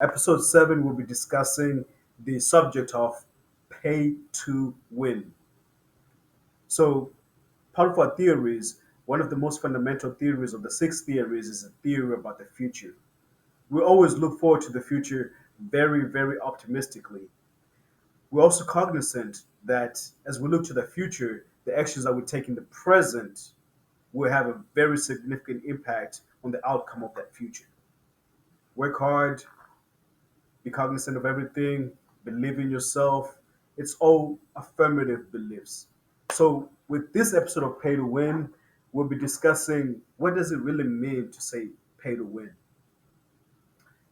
Episode 7 will be discussing the subject of pay to win. So, part of our theories, one of the most fundamental theories of the six theories is a theory about the future. We always look forward to the future very, very optimistically. We're also cognizant that as we look to the future, the actions that we take in the present will have a very significant impact on the outcome of that future. Work hard, be cognizant of everything, believe in yourself. It's all affirmative beliefs. So with this episode of Pay to Win, we'll be discussing what does it really mean to say pay to win.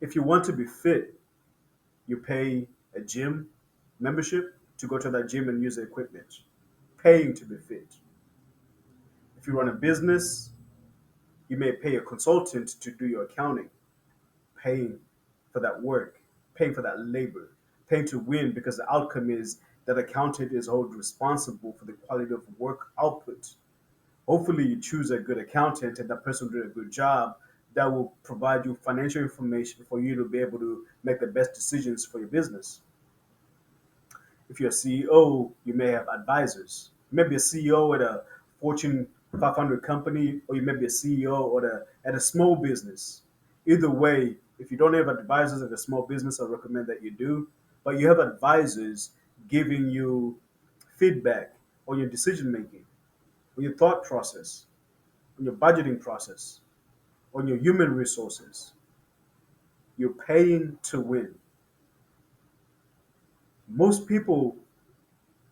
If you want to be fit, you pay a gym membership to go to that gym and use the equipment, paying to be fit. If you run a business, you may pay a consultant to do your accounting, paying for that work, paying for that labor, paying to win because the outcome is that accountant is held responsible for the quality of work output. Hopefully, you choose a good accountant and that person will do a good job that will provide you financial information for you to be able to make the best decisions for your business. If you're a CEO, you may have advisors. You may be a CEO at a Fortune 500 company, or you may be a CEO at a small business. Either way, if you don't have advisors at a small business, I recommend that you do. But you have advisors giving you feedback on your decision making, on your thought process, on your budgeting process, on your human resources. You're paying to win. Most people,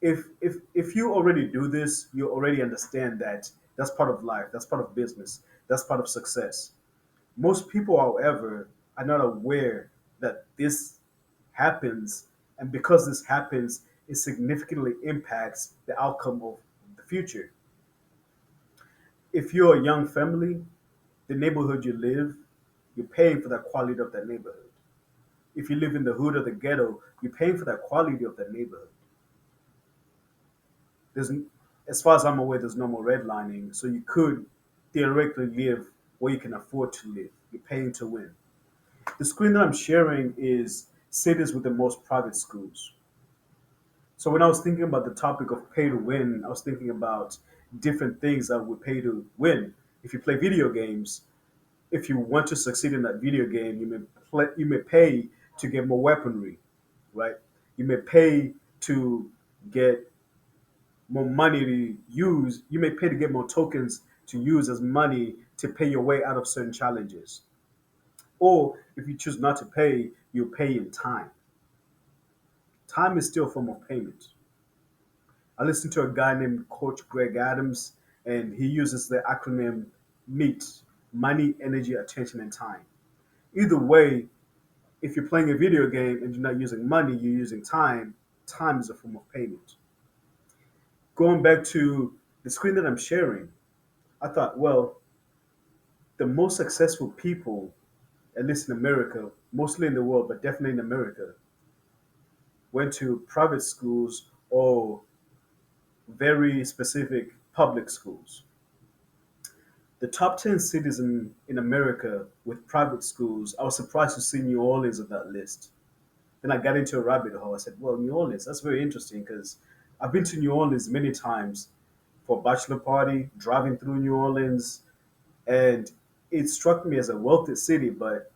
if you already do this, you already understand that that's part of life, that's part of business, that's part of success. Most people, however, are not aware that this happens, and because this happens, it significantly impacts the outcome of the future. If you're a young family, the neighborhood you live, you're paying for the quality of that neighborhood. If you live in the hood or the ghetto, you're paying for the quality of that neighborhood. There's, as far as I'm aware, there's no more redlining, so you could theoretically live where you can afford to live. You're paying to win. The screen that I'm sharing is cities with the most private schools. So when I was thinking about the topic of pay to win, I was thinking about different things that would pay to win. If you play video games, if you want to succeed in that video game, you may pay to get more weaponry, right? You may pay to get more money to use. You may pay to get more tokens to use as money to pay your way out of certain challenges. Or if you choose not to pay, you pay in time. Time is still a form of payment. I listened to a guy named Coach Greg Adams, and he uses the acronym MEAT: money, energy, attention, and time. Either way, if you're playing a video game and you're not using money, you're using time. Time is a form of payment. Going back to the screen that I'm sharing, I thought, well, the most successful people, at least in America, mostly in the world, but definitely in America, went to private schools or very specific public schools. The top 10 cities in America with private schools, I was surprised to see New Orleans on that list. Then I got into a rabbit hole. I said, well, New Orleans, that's very interesting because I've been to New Orleans many times for a bachelor party, driving through New Orleans, and it struck me as a wealthy city, but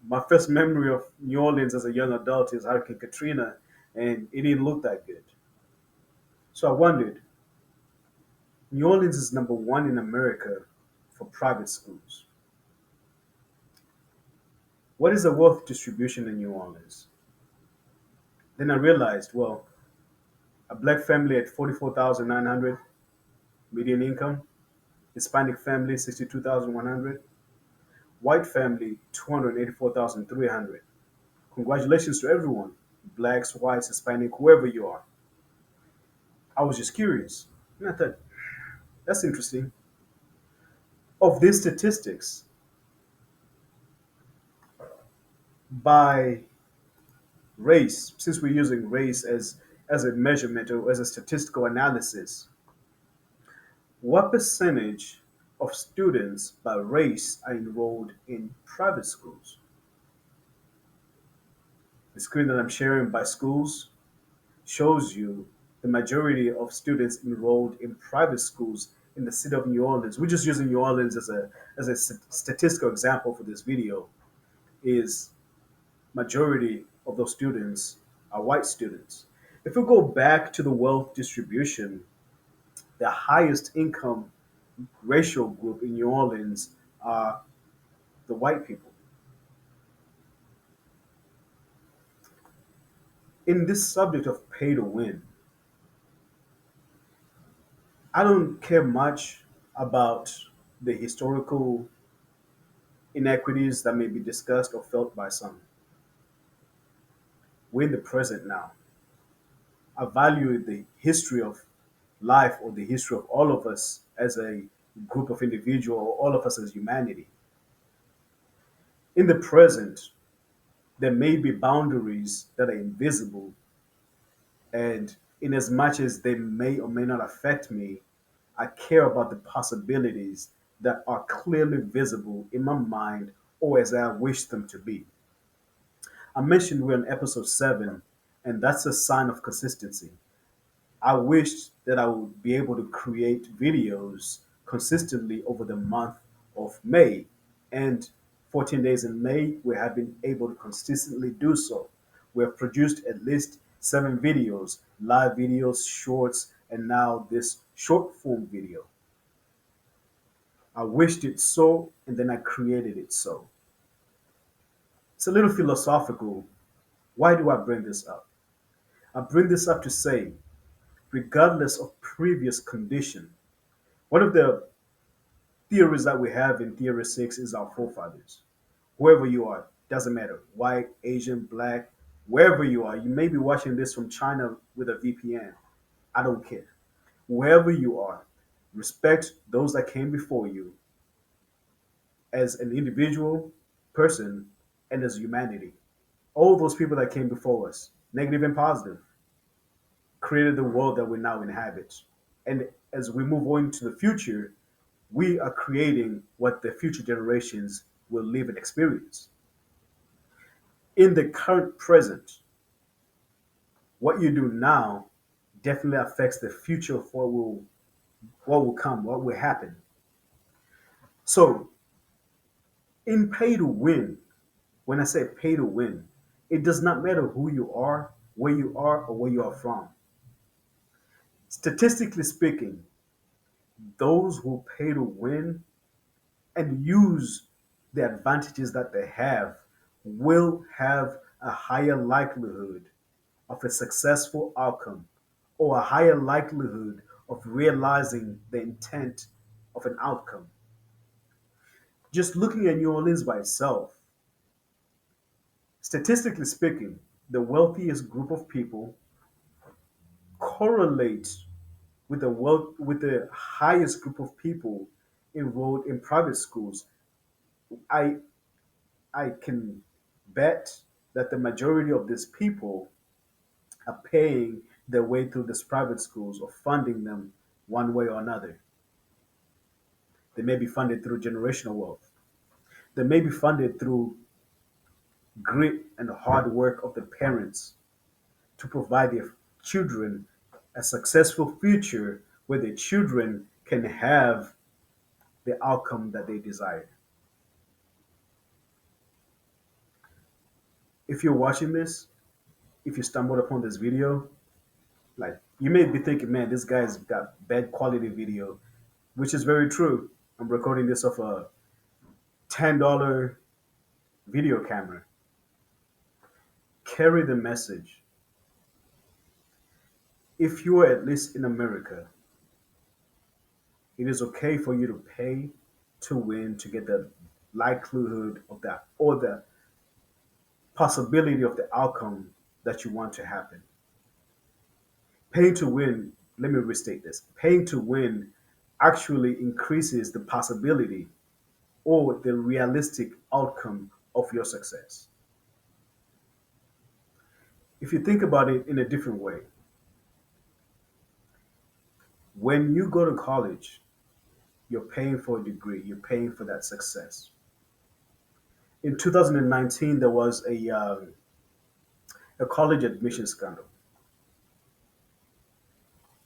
my first memory of New Orleans as a young adult is Hurricane Katrina, and it didn't look that good. So I wondered, New Orleans is number one in America for private schools. What is the wealth distribution in New Orleans? Then I realized, well, a black family at 44,900 median income, Hispanic family 62,100, white family 284,300. Congratulations to everyone, blacks, whites, Hispanic, whoever you are. I was just curious. And I thought, that's interesting. Of these statistics, by race, since we're using race as a measurement or as a statistical analysis, what percentage of students by race are enrolled in private schools? The screen that I'm sharing by schools shows you the majority of students enrolled in private schools in the city of New Orleans. We're just using New Orleans as a statistical example for this video. Is majority of those students are white students. If we go back to the wealth distribution, the highest income racial group in New Orleans are the white people. In this subject of pay to win, I don't care much about the historical inequities that may be discussed or felt by some. We're in the present now. I value the history of life or the history of all of us as a group of individuals or all of us as humanity. In the present, there may be boundaries that are invisible, and in as much as they may or may not affect me, I care about the possibilities that are clearly visible in my mind or as I wish them to be. I mentioned we're on episode 7, and that's a sign of consistency. I wished that I would be able to create videos consistently over the month of May. And 14 days in May, we have been able to consistently do so. We have produced at least 7 videos, live videos, shorts, and now this short form video. I wished it so, and then I created it so. It's a little philosophical. Why do I bring this up? I bring this up to say, regardless of previous condition, one of the theories that we have in Theory 6 is our forefathers. Whoever you are, doesn't matter. White, Asian, black, wherever you are. You may be watching this from China with a VPN. I don't care. Wherever you are, respect those that came before you as an individual person and as humanity. All those people that came before us, negative and positive, created the world that we now inhabit. And as we move on to the future, we are creating what the future generations will live and experience. In the current present, what you do now definitely affects the future of what will come, what will happen. So in pay to win, when I say pay to win, it does not matter who you are, where you are, or where you are from. Statistically speaking, those who pay to win and use the advantages that they have will have a higher likelihood of a successful outcome or a higher likelihood of realizing the intent of an outcome. Just looking at New Orleans by itself, statistically speaking, the wealthiest group of people correlates with the highest group of people enrolled in private schools. I I can bet that the majority of these people are paying their way through these private schools or funding them one way or another. They may be funded through generational wealth. They may be funded through grit and hard work of the parents to provide their children a successful future where their children can have the outcome that they desire. If you're watching this, if you stumbled upon this video, like you may be thinking, man, this guy's got bad quality video, which is very true. I'm recording this off a $10 video camera. Carry the message. If you are at least in America, it is okay for you to pay to win to get the likelihood of that or the possibility of the outcome that you want to happen. Paying to win, let me restate this. Paying to win actually increases the possibility or the realistic outcome of your success. If you think about it in a different way, when you go to college, you're paying for a degree, you're paying for that success. In 2019, there was A college admission scandal.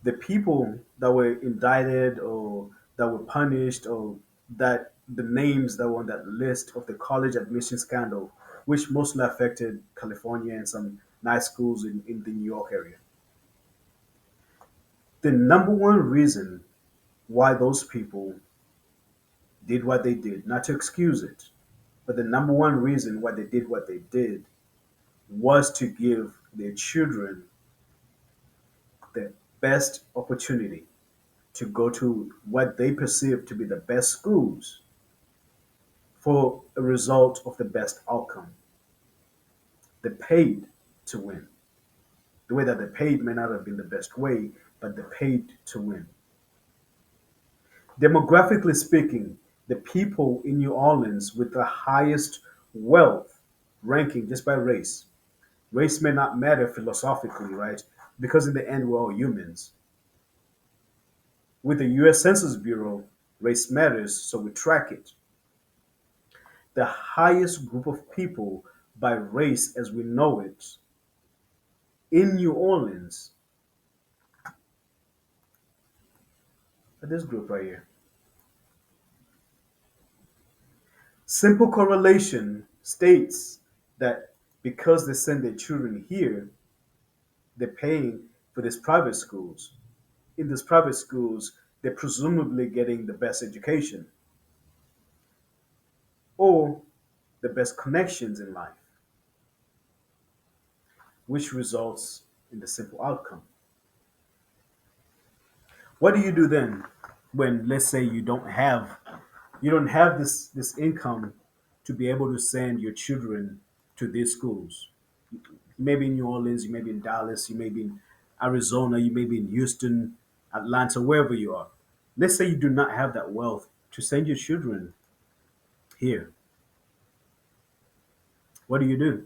The people that were indicted or that were punished or that the names that were on that list of the college admission scandal, which mostly affected California and some nice schools in the New York area. The number one reason why those people did what they did, not to excuse it, but the number one reason why they did what they did was to give their children the best opportunity to go to what they perceive to be the best schools for a result of the best outcome. They paid to win. The way that they paid may not have been the best way, but they paid to win. Demographically speaking, the people in New Orleans with the highest wealth ranking just by race. Race may not matter philosophically, right? Because in the end, we're all humans. With the US Census Bureau, race matters, so we track it. The highest group of people by race as we know it in New Orleans are this group right here. Simple correlation states that because they send their children here, they're paying for these private schools. In these private schools, they're presumably getting the best education or the best connections in life, which results in the simple outcome. What do you do then when, let's say, you don't have this income to be able to send your children to these schools? You may be in New Orleans, you may be in Dallas, you may be in Arizona, you may be in Houston, Atlanta, wherever you are. Let's say you do not have that wealth to send your children here. What do you do?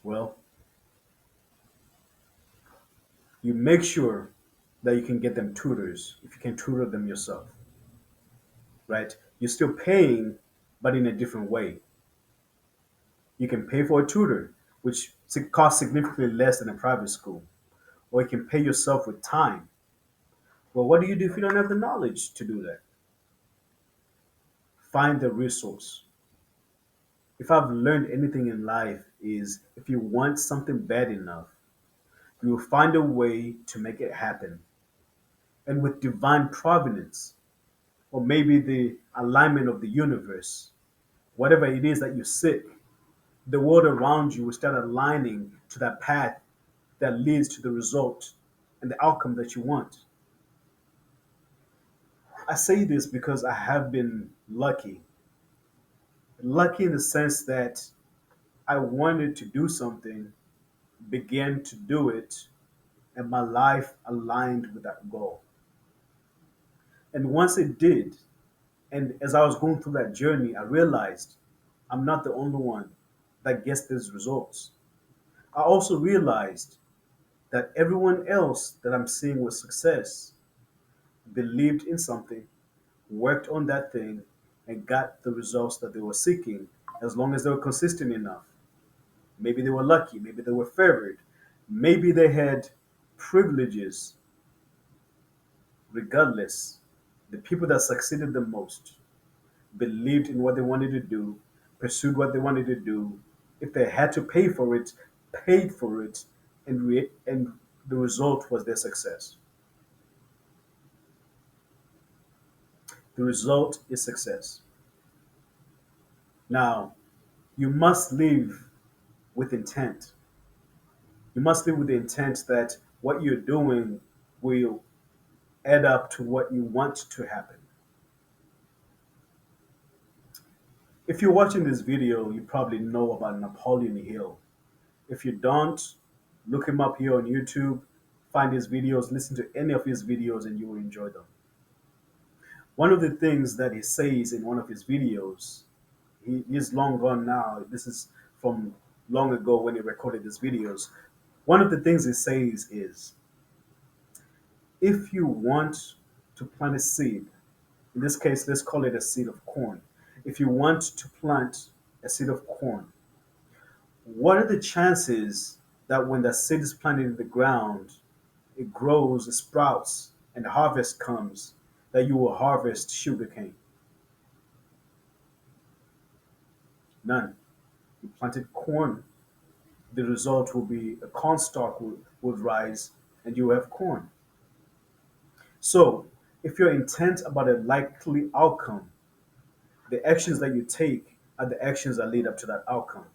Well, you make sure that you can get them tutors if you can tutor them yourself, right? You're still paying, but in a different way. You can pay for a tutor, which costs significantly less than a private school, or you can pay yourself with time. Well, what do you do if you don't have the knowledge to do that? Find the resource. If I've learned anything in life is if you want something bad enough, you will find a way to make it happen. And with divine providence, or maybe the alignment of the universe, whatever it is that you seek, the world around you will start aligning to that path that leads to the result and the outcome that you want. I say this because I have been lucky. Lucky in the sense that I wanted to do something, began to do it, and my life aligned with that goal. And once it did, and as I was going through that journey, I realized I'm not the only one that gets these results. I also realized that everyone else that I'm seeing with success believed in something, worked on that thing, and got the results that they were seeking as long as they were consistent enough. Maybe they were lucky, maybe they were favored, maybe they had privileges. Regardless, the people that succeeded the most believed in what they wanted to do, pursued what they wanted to do. If they had to pay for it, paid for it, and the result was their success. The result is success. Now, you must live with intent. You must live with the intent that what you're doing will add up to what you want to happen. If you're watching this video, you probably know about Napoleon Hill. If you don't, look him up here on YouTube, find his videos, listen to any of his videos, and you will enjoy them. One of the things that he says in one of his videos, he's long gone now. This is from long ago when he recorded his videos. One of the things he says is if you want to plant a seed, in this case, let's call it a seed of corn. If you want to plant a seed of corn, What are the chances that when that seed is planted in the ground, it grows, it sprouts, and the harvest comes, that you will harvest sugarcane? None. You planted corn, the result will be a corn stalk will rise and you will have corn. So, if you're intent about a likely outcome, the actions that you take are the actions that lead up to that outcome.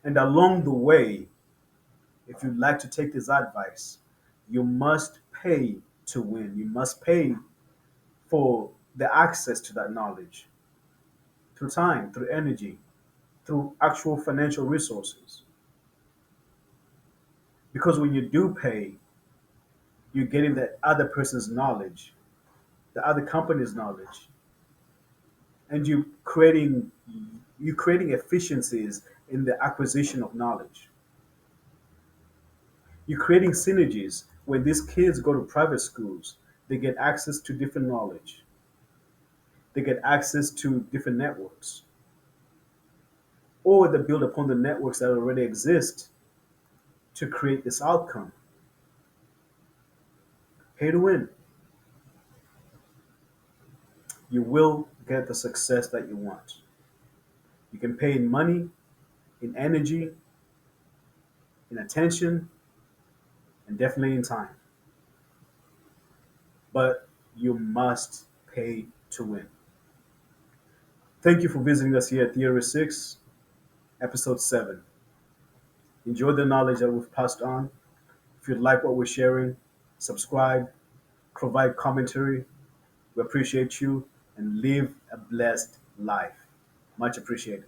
And along the way, if you'd like to take this advice, you must pay to win. You must pay for the access to that knowledge through time, through energy, through actual financial resources. Because when you do pay, you're getting that other person's knowledge, the other company's knowledge, and you creating efficiencies in the acquisition of knowledge. You're creating synergies. When these kids go to private schools, they get access to different knowledge. They get access to different networks, or they build upon the networks that already exist to create this outcome. Pay to win. You will get the success that you want. You can pay in money, in energy, in attention, and definitely in time. But you must pay to win. Thank you for visiting us here at TheorySix, episode 7. Enjoy the knowledge that we've passed on. If you like what we're sharing, subscribe, provide commentary. We appreciate you and live a blessed life. Much appreciated.